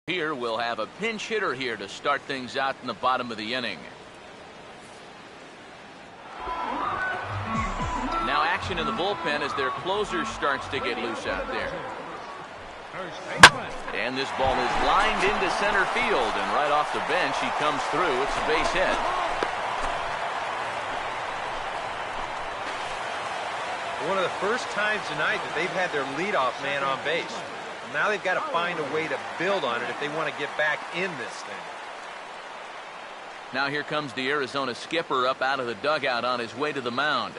Here we'll have a pinch hitter here to start things out in the bottom of the inning. Now action in the bullpen as their closer starts to get loose out there. And this ball is lined into center field, and right off the bench he comes through. It's a base hit. One of the first times tonight that they've had their leadoff man on base. Now they've got to find a way to build on it if they want to get back in this thing. Now here comes the Arizona skipper up out of the dugout on his way to the mound.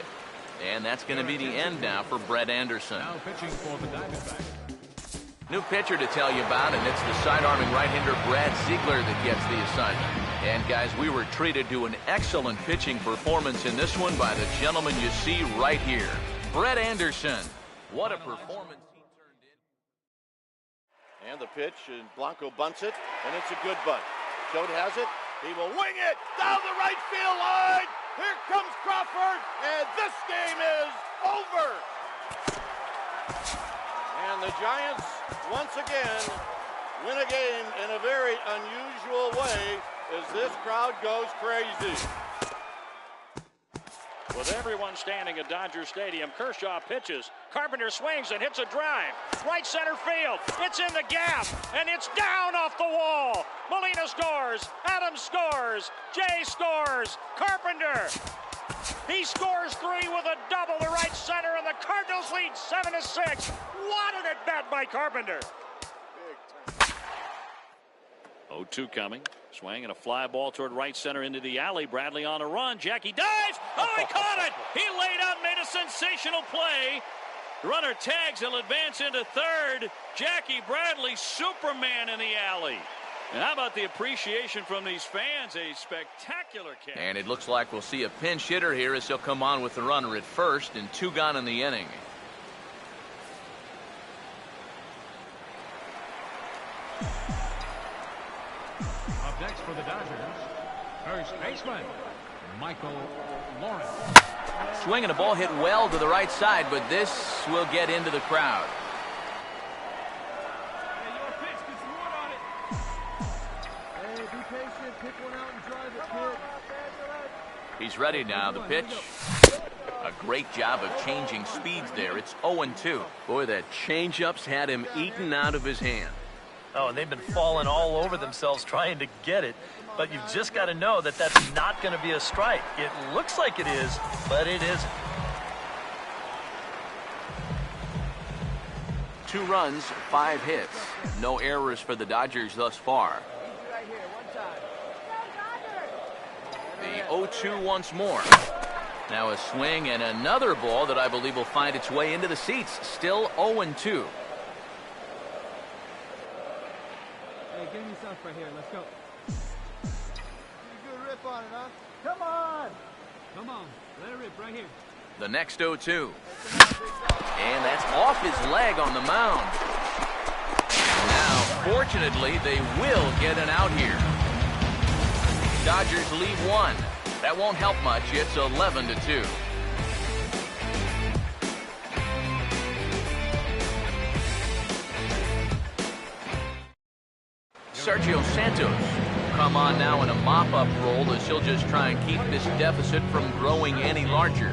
And that's going to be the end now for Brett Anderson. Now pitching for the Diamondbacks. New pitcher to tell you about, and it's the side-arming right-hander Brad Ziegler that gets the assignment. And guys, we were treated to an excellent pitching performance in this one by the gentleman you see right here, Brett Anderson. What a performance he turned in. And the pitch, and Blanco bunts it, and it's a good bunt. Choate has it. He will wing it down the right field line. Here comes Crawford, and this game is over. And the Giants, once again, win a game in a very unusual way as this crowd goes crazy. With everyone standing at Dodger Stadium, Kershaw pitches. Carpenter swings and hits a drive. Right center field. It's in the gap, and it's down off the wall. Molina scores. Adams scores. Jay scores. Carpenter. He scores 3 with a double to right center, and the Cardinals lead 7-6. What an at-bat by Carpenter. 0-2 coming. Swing and a fly ball toward right center into the alley. Bradley on a run. Jackie dives. Oh, he caught it. He laid out, made a sensational play. Runner tags. He'll advance into third. Jackie Bradley, Superman in the alley. And how about the appreciation from these fans? A spectacular catch. And it looks like we'll see a pinch hitter here as he'll come on with the runner at first, and 2 gone in the inning. Up next for the Dodgers, first baseman, Michael Lawrence. Swing and a ball hit well to the right side, but this will get into the crowd. He's ready now. The pitch. A great job of changing speeds there. It's 0-2. Boy, that changeup's had him eaten out of his hand. Oh, and they've been falling all over themselves trying to get it. But you've just got to know that that's not going to be a strike. It looks like it is, but it isn't. 2 runs, 5 hits. No errors for the Dodgers thus far. The 0-2 once more. Now a swing and another ball that I believe will find its way into the seats. Still 0-2. Hey, give me yourself right here. Let's go. Good rip on it, huh? Come on. Come on. Let it rip right here. The next 0-2. And that's off his leg on the mound. Now, fortunately, they will get an out here. Dodgers lead 1. That won't help much. It's 11-2. Sergio Santos come on now in a mop-up role as he'll just try and keep this deficit from growing any larger.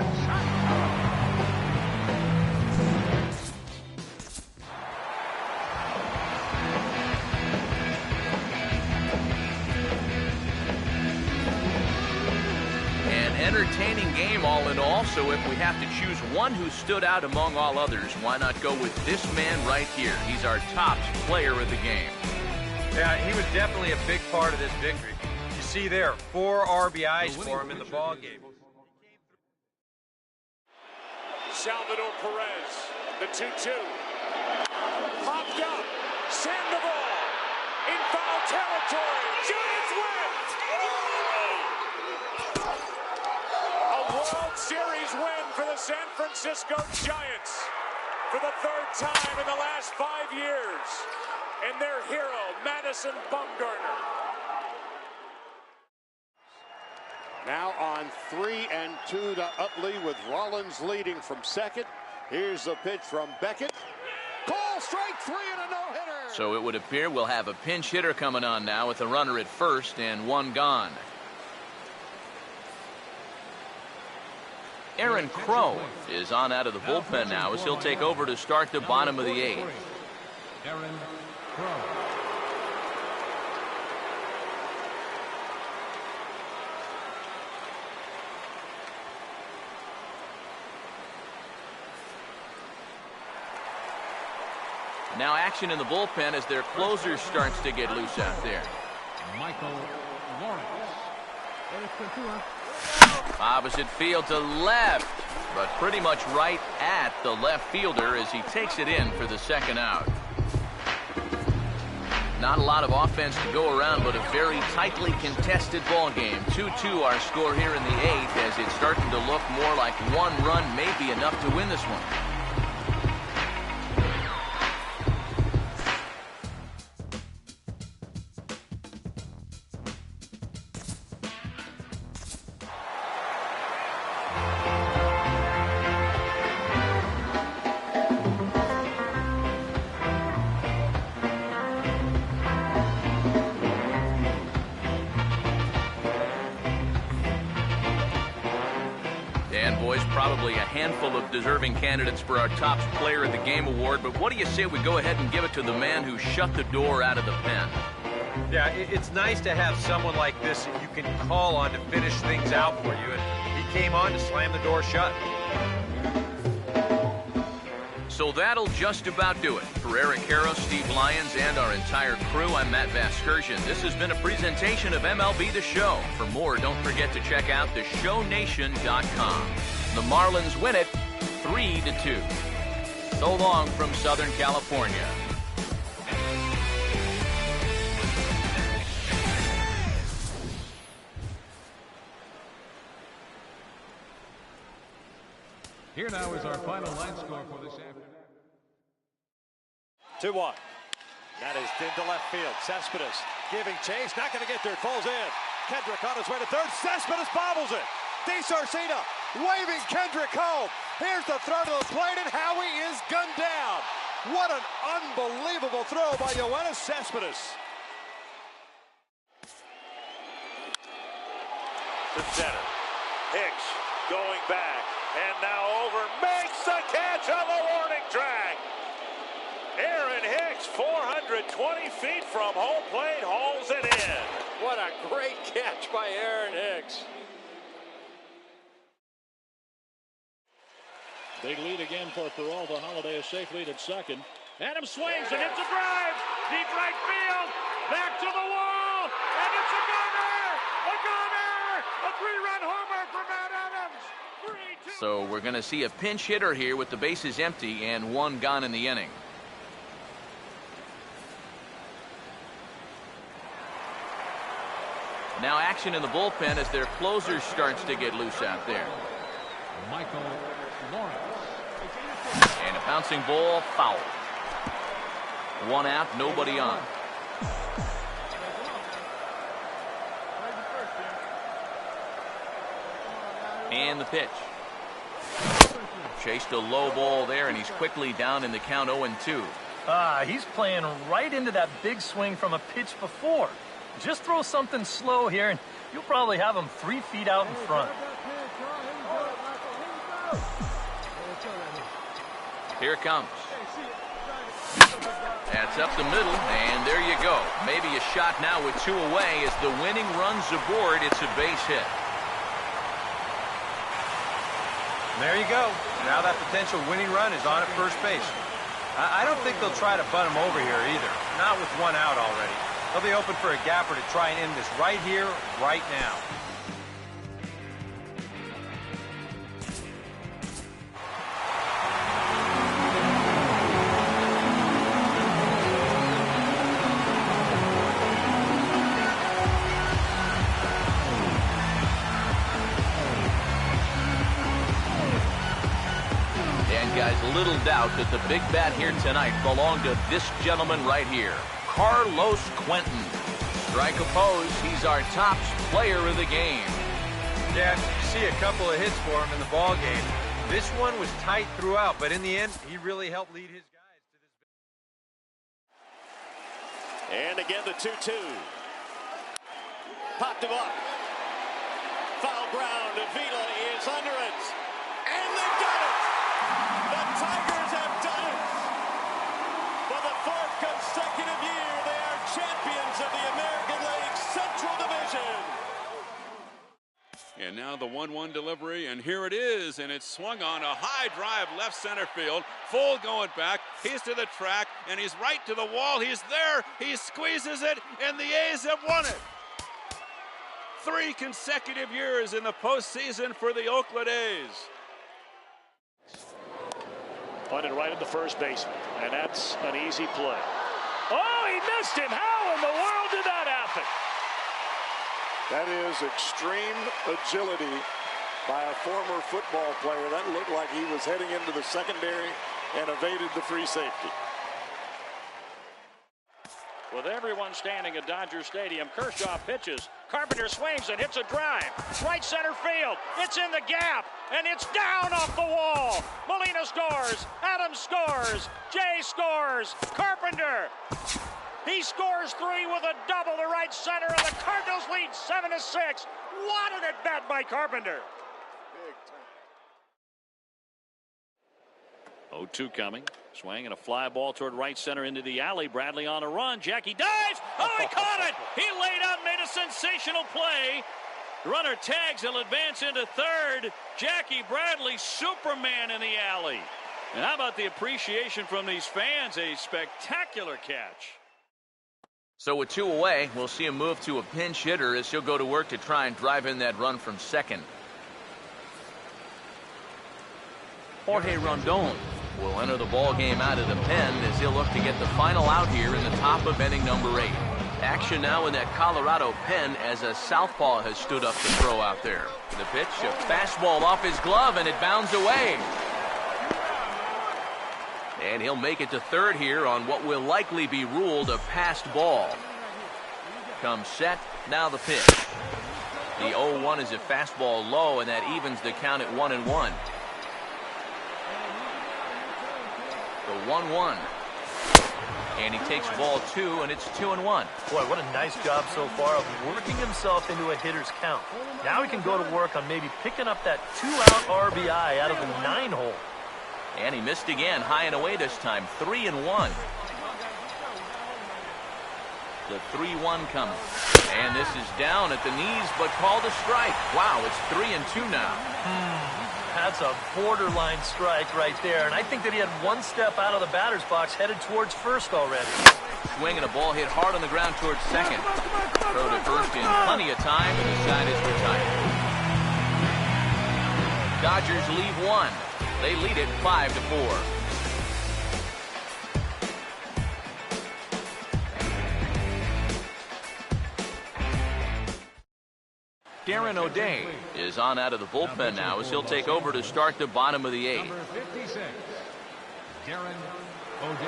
Entertaining game all in all, so if we have to choose one who stood out among all others, why not go with this man right here? He's our top player of the game. Yeah, he was definitely a big part of this victory. You see there, 4 RBIs for him in the ball game. Salvador Perez, the 2-2. Popped up. Sandoval in foul territory. Giants win. World Series win for the San Francisco Giants for the 3rd time in the last 5 years. And their hero, Madison Bumgarner. Now on 3-2 to Utley with Rollins leading from second. Here's the pitch from Beckett. Call strike 3 and a no-hitter. So it would appear we'll have a pinch hitter coming on now with a runner at first and one gone. Aaron Crow is on out of the bullpen now as he'll take over to start the bottom of the 8th. Aaron Crow. Now action in the bullpen as their closer starts to get loose out there. Michael Lawrence. Opposite field to left, but pretty much right at the left fielder as he takes it in for the second out. Not a lot of offense to go around, but a very tightly contested ball game. 2-2 our score here in the 8th as it's starting to look more like one run may be enough to win this one. Probably a handful of deserving candidates for our top player of the game award, but what do you say we go ahead and give it to the man who shut the door out of the pen? Yeah, it's nice to have someone like this that you can call on to finish things out for you, and he came on to slam the door shut. So that'll just about do it. For Eric Harrow, Steve Lyons, and our entire crew, I'm Matt Vasgersian. This has been a presentation of MLB The Show. For more, don't forget to check out theshownation.com. The Marlins win it 3-2. So long from Southern California. Here now is our final line score for this afternoon. 2-1. That is into left field. Cespedes giving chase. Not going to get there. It falls in. Kendrick on his way to third. Cespedes bobbles it. DeSarcina waving Kendrick home. Here's the throw to the plate, and Howie is gunned down. What an unbelievable throw by Yoenis Cespedes. To center. Hicks going back. And now over. Makes the catch of a warning track. Aaron Hicks, 420 feet from home plate, hauls it in. What a great catch by Aaron Hicks. Big lead again for Peralta. Holiday a safe lead at second. Adams swings and hits a drive. Deep right field. Back to the wall. And it's a gunner. A gunner. A three-run homer for Matt Adams. 3-2. So we're going to see a pinch hitter here with the bases empty and one gone in the inning. Now action in the bullpen as their closer starts to get loose out there. Michael Lawrence. And a bouncing ball, foul. One out, nobody on. And the pitch. Chased a low ball there, and he's quickly down in the count 0-2. He's playing right into that big swing from a pitch before. Just throw something slow here, and you'll probably have him 3 feet out in front. Here it comes. That's up the middle, and there you go. Maybe a shot now with 2 away as the winning run's aboard. It's a base hit. There you go. Now that potential winning run is on at first base. I don't think they'll try to bunt him over here either. Not with 1 out already. They'll be open for a gapper to try and end this right here, right now. Little doubt that the big bat here tonight belonged to this gentleman right here, Carlos Quentin. Strike opposed, he's our top player of the game. Yeah, you see a couple of hits for him in the ball game. This one was tight throughout, but in the end, he really helped lead his guys to this. And again, the 2-2. Popped him up. Foul ground. Avila is under it. And they've done it. The Tigers have done it. For the 4th consecutive year, they are champions of the American League Central Division. And now the 1-1 delivery, and here it is, and it's swung on a high drive left center field. Full going back. He's to the track, and he's right to the wall. He's there. He squeezes it, and the A's have won it. 3 consecutive years in the postseason for the Oakland A's. Punted right at the first baseman, and that's an easy play. Oh, he missed him. How in the world did that happen? That is extreme agility by a former football player. That looked like he was heading into the secondary and evaded the free safety. With everyone standing at Dodger Stadium, Kershaw pitches. Carpenter swings and hits a drive. Right center field. It's in the gap, and it's down off the wall. Molina scores. Adams scores. Jay scores. Carpenter. He scores 3 with a double to right center, and the Cardinals lead 7-6. What an at-bat by Carpenter. 0-2 coming. Swing and a fly ball toward right center into the alley. Bradley on a run. Jackie dives. Oh, he caught it. He laid out, made a sensational play. Runner tags. He'll advance into third. Jackie Bradley, Superman in the alley. And how about the appreciation from these fans? A spectacular catch. So with 2 away, we'll see him move to a pinch hitter as he'll go to work to try and drive in that run from second. Jorge Rondon will enter the ball game out of the pen as he'll look to get the final out here in the top of inning number 8. Action now in that Colorado pen as a southpaw has stood up to throw out there. The pitch, a fastball off his glove, and it bounds away. And he'll make it to third here on what will likely be ruled a passed ball. Comes set, now the pitch. The 0-1 is a fastball low, and that evens the count at 1-1. The 1-1. And he takes ball 2, and it's 2-1. Boy, what a nice job so far of working himself into a hitter's count. Now he can go to work on maybe picking up that 2-out RBI out of the 9-hole. And he missed again, high and away this time, 3-1. The 3-1 coming. And this is down at the knees, but called a strike. Wow, it's 3-2 now. That's a borderline strike right there. And I think that he had one step out of the batter's box headed towards first already. Swinging a ball hit hard on the ground towards second. Throw to first in plenty of time, and the side is retired. Dodgers leave 1. They lead it 5-4. Darren O'Day is on out of the bullpen now as he'll take over to start the bottom of the 8th. Number 56, Darren O'Day.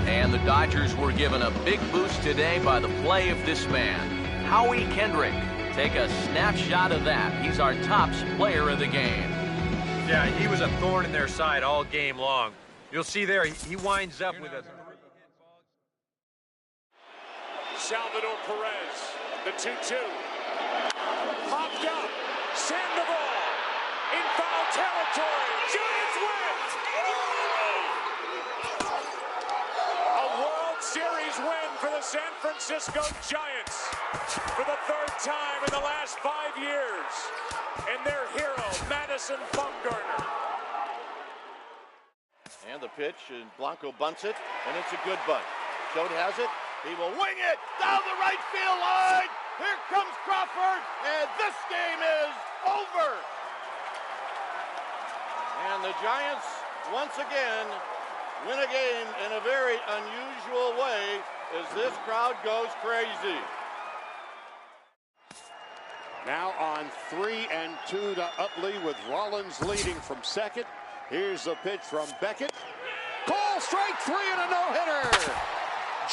And the Dodgers were given a big boost today by the play of this man, Howie Kendrick. Take a snapshot of that. He's our top player of the game. Yeah, he was a thorn in their side all game long. You'll see there, he winds up with a... Salvador Perez, the 2-2. Popped up. Sandoval in foul territory. Giants win! A World Series win for the San Francisco Giants for the 3rd time in the last 5 years. And their hero, Madison Bumgarner. And the pitch, and Blanco bunts it, and it's a good bunt. Schode has it. He will wing it down the right field line. Here comes Crawford, and this game is over. And the Giants, once again, win a game in a very unusual way as this crowd goes crazy. Now on 3-2 to Utley with Rollins leading from second. Here's the pitch from Beckett. Call strike 3 and a no-hitter.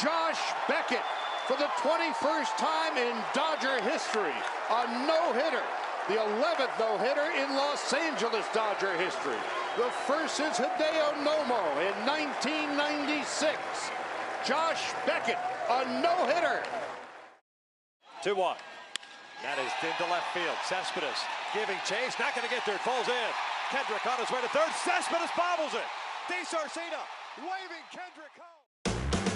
Josh Beckett for the 21st time in Dodger history. A no-hitter. The 11th no-hitter in Los Angeles Dodger history. The first since Hideo Nomo in 1996. Josh Beckett, a no-hitter. 2-1. That is into left field. Cespedes giving chase. Not going to get there. It falls in. Kendrick on his way to third. Cespedes bobbles it. DeSarcina waving Kendrick home.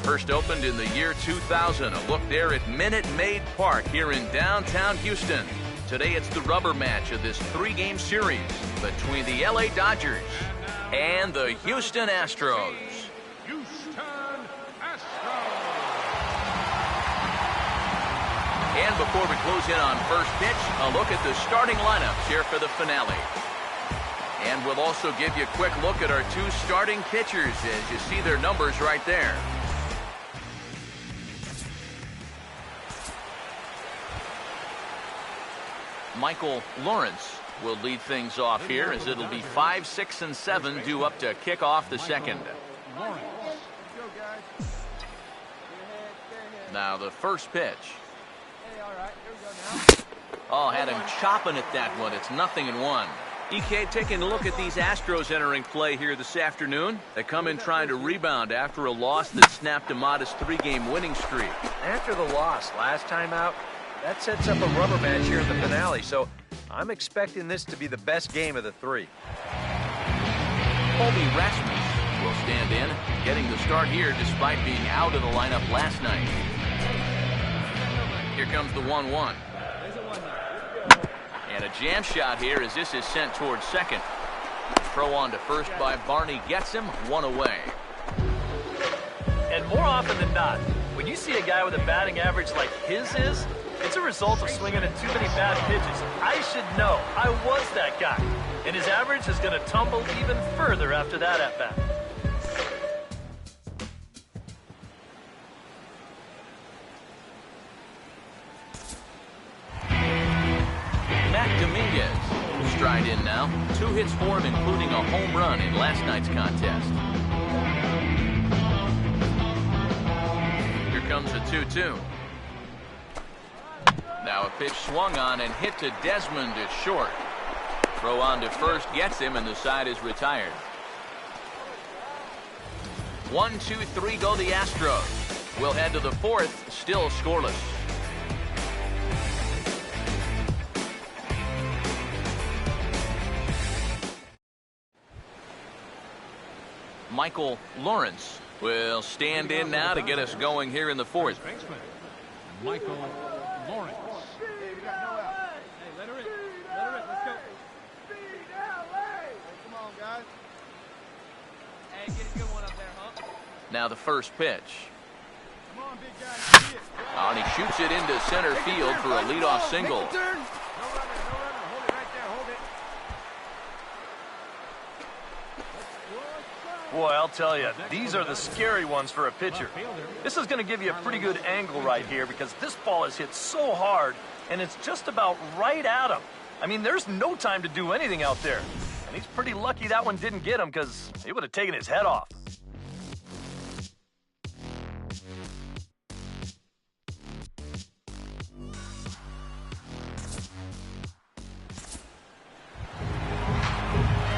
First opened in the year 2000. A look there at Minute Maid Park here in downtown Houston. Today it's the rubber match of this 3-game series between the LA Dodgers and the Houston Astros. And before we close in on first pitch, a look at the starting lineups here for the finale. And we'll also give you a quick look at our 2 starting pitchers as you see their numbers right there. Michael Lawrence will lead things off here as it'll be 5, 6, and 7 due up to kick off the second. Now the first pitch. Oh, had him chopping at that one. It's 0-1. EK taking a look at these Astros entering play here this afternoon. They come in trying to rebound after a loss that snapped a modest 3-game winning streak. After the loss last time out, that sets up a rubber match here in the finale, so I'm expecting this to be the best game of the 3. Colby Rasmus will stand in, getting the start here despite being out of the lineup last night. Here comes the 1-1. And a jam shot here as this is sent towards second. Throw on to first by Barney gets him, 1 away. And more often than not, when you see a guy with a batting average like his is, it's a result of swinging at too many bad pitches. I should know. I was that guy. And his average is going to tumble even further after that at-bat. Matt Dominguez will stride in now. 2 hits for him, including a home run in last night's contest. Here comes a 2-2. Now a pitch swung on and hit to Desmond at short. Throw on to first gets him, and the side is retired. 1, 2, 3 go the Astros. We'll head to the 4th, still scoreless. Michael Lawrence will stand in now to get us going here in the 4th. Michael Lawrence. Hey, we got no out. Hey, let her in. Let her in. Let's go. Come on, guys. Hey, get a good one up there, huh? Now the first pitch. Come on, big guy. And he shoots it into center field for a leadoff single. No runner, no runner. Hold it right there, hold it. Boy, I'll tell you, these are the scary ones for a pitcher. This is going to give you a pretty good angle right here because this ball is hit so hard, and it's just about right at him. I mean, there's no time to do anything out there. And he's pretty lucky that one didn't get him because he would have taken his head off.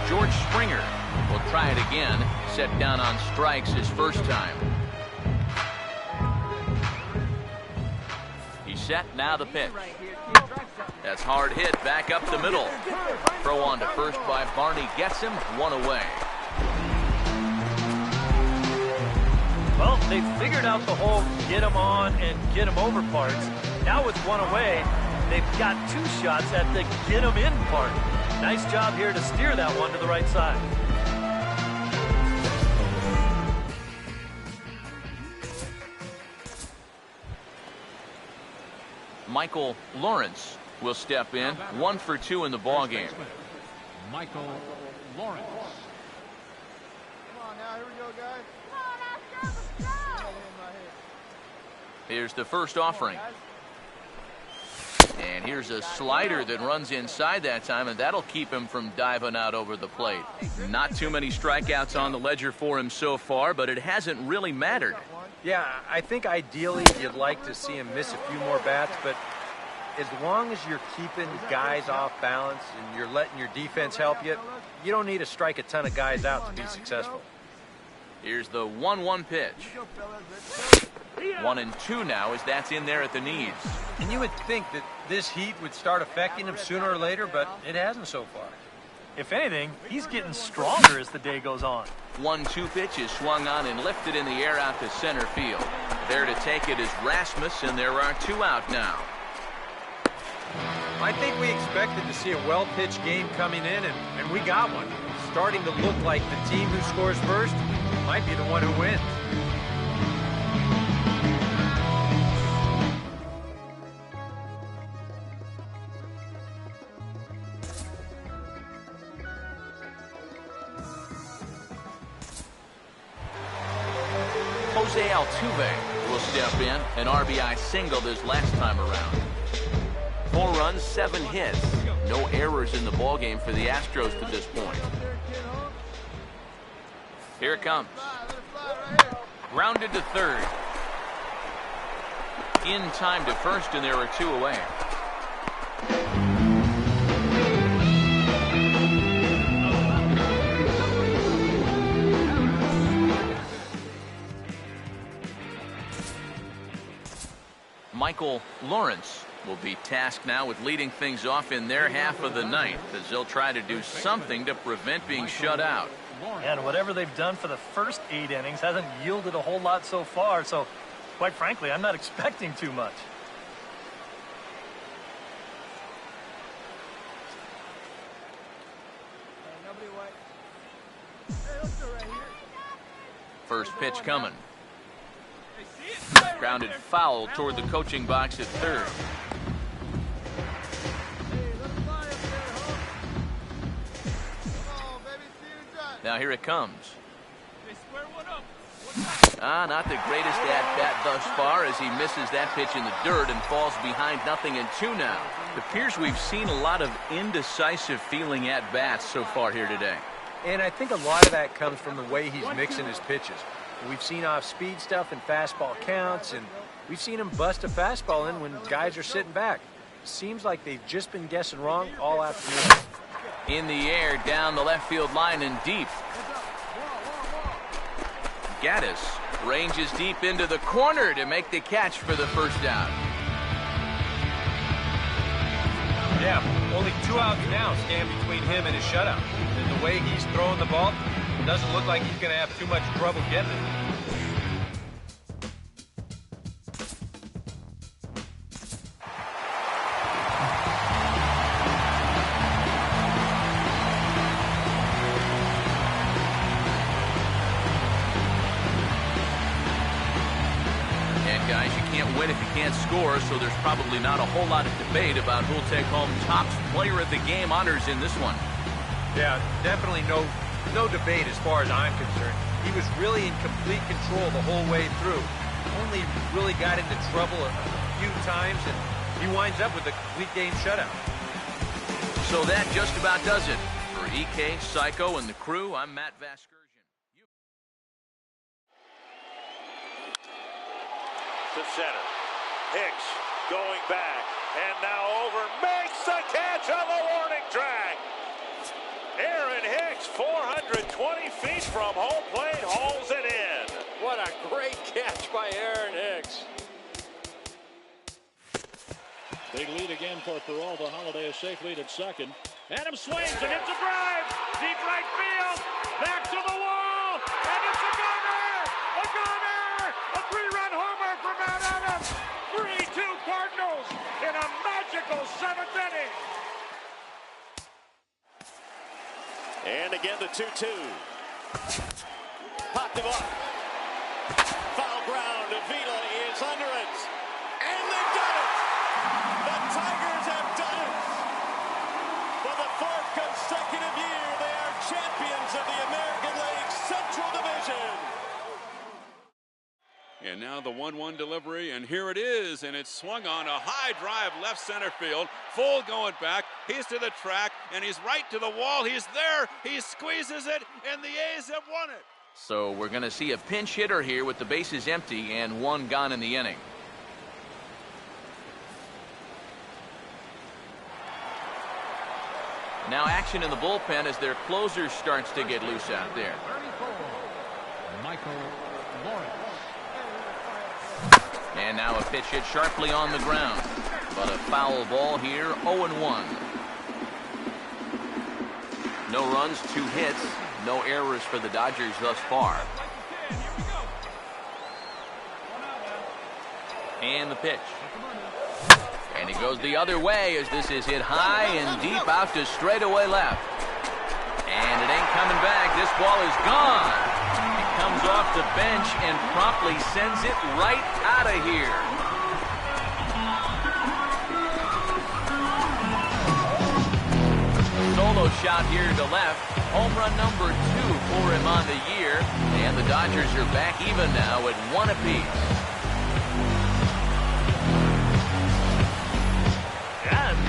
George Springer will try it again. Set down on strikes his first time. He's set, now the pitch. That's hard hit back up the middle. Throw on to first by Barney gets him, 1 away. Well, they figured out the whole get him on and get him over parts. Now with 1 away, they've got 2 shots at the get him in part. Nice job here to steer that one to the right side. Michael Lawrence will step in, 1 for 2 in the ball game. Michael Lawrence. Come on now, here we go, guys. Come on, Astros, let's go. Here's the first offering. And here's a slider that runs inside that time, and that'll keep him from diving out over the plate. Not too many strikeouts on the ledger for him so far, but it hasn't really mattered. Yeah, I think ideally you'd like to see him miss a few more bats, but as long as you're keeping guys off balance and you're letting your defense help you, you don't need to strike a ton of guys out to be successful. Here's the 1-1 pitch. 1-2 now as that's in there at the knees. And you would think that this heat would start affecting him sooner or later, but it hasn't so far. If anything, he's getting stronger as the day goes on. 1-2 pitch is swung on and lifted in the air out to center field. There to take it is Rasmus, and there are 2 out now. I think we expected to see a well-pitched game coming in, and we got one. Starting to look like the team who scores first might be the one who wins. Jose Altuve will step in, an RBI single this last time around. 4 runs, 7 hits. No errors in the ballgame for the Astros to this point. Here it comes. Grounded to third. In time to first, and there are 2 away. Michael Lawrence will be tasked now with leading things off in their half of the ninth, as they'll try to do something to prevent being shut out. And whatever they've done for the first 8 innings hasn't yielded a whole lot so far, so quite frankly, I'm not expecting too much. First pitch coming. Grounded foul toward the coaching box at third. Now here it comes. Not the greatest at-bat thus far as he misses that pitch in the dirt and falls behind 0-2 now. It appears we've seen a lot of indecisive feeling at-bats so far here today. And I think a lot of that comes from the way he's mixing his pitches. We've seen off-speed stuff and fastball counts, and we've seen him bust a fastball in when guys are sitting back. Seems like they've just been guessing wrong all afternoon. In the air, down the left field line and deep. Gaddis ranges deep into the corner to make the catch for the first out. Yeah, only 2 outs now stand between him and his shutout. And the way he's throwing the ball, it doesn't look like he's going to have too much trouble getting it. Guys, you can't win if you can't score, so there's probably not a whole lot of debate about who'll take home top player of the game honors in this one. Yeah, definitely no debate as far as I'm concerned. He was really in complete control the whole way through. Only really got into trouble a few times, and he winds up with a complete game shutout. So that just about does it. For EK, Psycho, and the crew, I'm Matt Vasker. To center. Hicks going back. And now over. Makes the catch on the warning track. Aaron Hicks, 420 feet from home plate, hauls it in. What a great catch by Aaron Hicks. Big lead again for Peralta. Holiday a safe lead at second. Adams swings and hits a drive. Deep right field. Back to the wall. And it's a gunner. A gunner. A 3-run homer for Matt Adams. 3-2 Cardinals in a magical 7th inning. And again the 2-2. Popped him up. Foul ground. Avila is under it. And they've done it. The Tigers have done it. For the 4th consecutive year, they are champions of the American League Central Division. And And now the 1-1 delivery, and here it is, and it's swung on a high drive left center field. Full going back. He's to the track, and he's right to the wall. He's there. He squeezes it, and the A's have won it. So we're going to see a pinch hitter here with the bases empty and one gone in the inning. Now action in the bullpen as their closer starts to get loose out there. And now a pitch hit sharply on the ground. But a foul ball here, 0-1. No runs, 2 hits, no errors for the Dodgers thus far. And the pitch. And it goes the other way as this is hit high and deep out to straightaway left. And it ain't coming back. This ball is gone. It comes off the bench and promptly sends it right out of here. Solo shot here to left. Home run number 2 for him on the year. And the Dodgers are back even now at 1 apiece.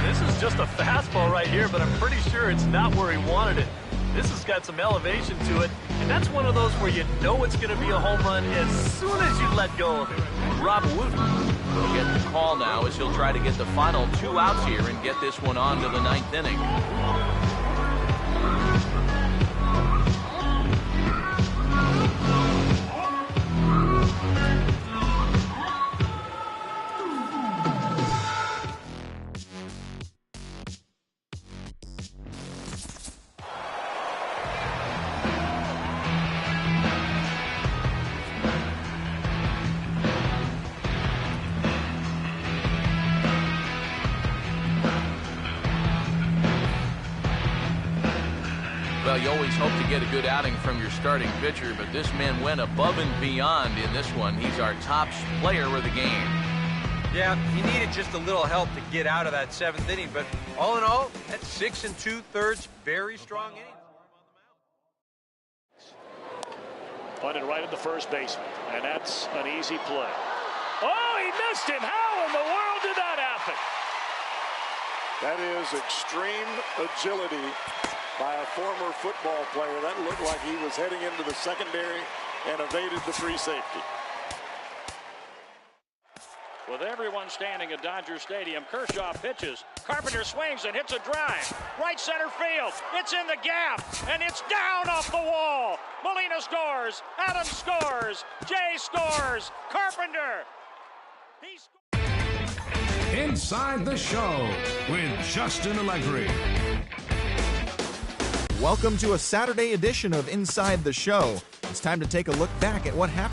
This is just a fastball right here, but I'm pretty sure it's not where he wanted it. This has got some elevation to it, and that's one of those where you know it's going to be a home run as soon as you let go of it. Rob Wooten will get the call now as he'll try to get the final 2 outs here and get this one on to the 9th inning. Well, you always hope to get a good outing from your starting pitcher, but this man went above and beyond in this one. He's our top player of the game. Yeah, he needed just a little help to get out of that 7th inning, but all in all, that's 6 2/3, very strong inning. Punted right at the first baseman, and that's an easy play. Oh, he missed him. How in the world did that happen? That is extreme agility by a former football player. That looked like he was heading into the secondary and evaded the free safety. With everyone standing at Dodger Stadium, Kershaw pitches. Carpenter swings and hits a drive. Right center field. It's in the gap, and it's down off the wall. Molina scores. Adams scores. Jay scores. Carpenter. He scores. Inside the Show with Justin Allegri. Welcome to a Saturday edition of Inside the Show. It's time to take a look back at what happened.